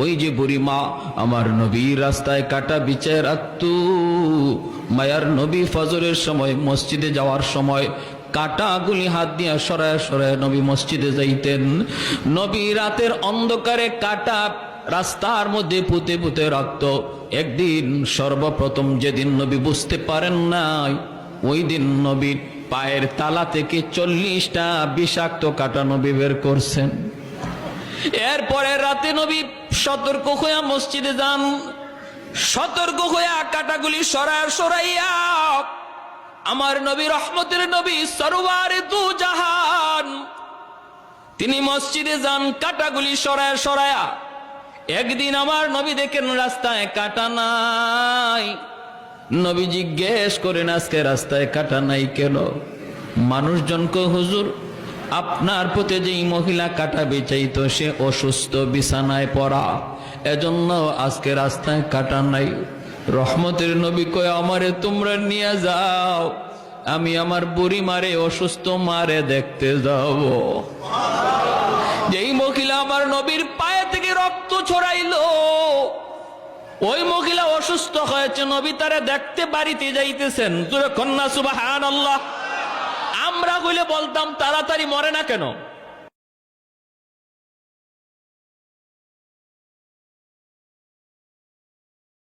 ওই যে বুড়ি মা আমার নবীর রাস্তায় কাটা বিছায় রাখতো। মায়ার নবী ফজরের সময় মসজিদে যাওয়ার সময় কাটাগুলি হাত দিয়া সরায় সরায় নবী মসজিদে যাইতেন। নবী রাতের অন্ধকারে কাটা রাস্তার মধ্যে পুঁতে পুঁতে রাখত। একদিন সর্বপ্রথম যেদিন নবী বুঝতে পারেন নাই, ওই দিন নবীর পায়ের তালা থেকে 40টা বিষাক্ত কাটা নবী বের করছেন। এরপরে রাতে নবী সতর্ক হইয়া মসজিদে যান। সতর্ক হইয়া কাটাগুলি সরাইয়া আমার নবী, রহমতের নবী, সরওয়ারে দু জাহান, তিনি মসজিদে যান কাটাগুলি সরায়া। একদিন আমার নবী দেখেন রাস্তায় কাটা নাই। নবী জিজ্ঞেস করেন আজকে রাস্তায় কাটা নাই কেন? মানুষজন কয় হুজুর আপনার প্রতি যেই মহিলা কাটা বেচাইতো সে অসুস্থ, বিছানায় পড়া, এজন্য আজকে রাস্তায় কাটা নাই। রহমতের নবী কয় আমারে তোমরা নিয়ে যাও, আমি আমার বুড়ি মারে, অসুস্থ মারে দেখতে যাব। যেই মহিলা আমার নবীর পায়ে থেকে রক্ত ছড়াইলো, ওই মহিলা অসুস্থ হয়েছে, নবী তারে দেখতে বাড়িতে যাইতেছেন। জোরে কন্যা সুবহানাল্লাহ। আমরা হইলে বলতাম তাড়াতাড়ি মরে না কেন?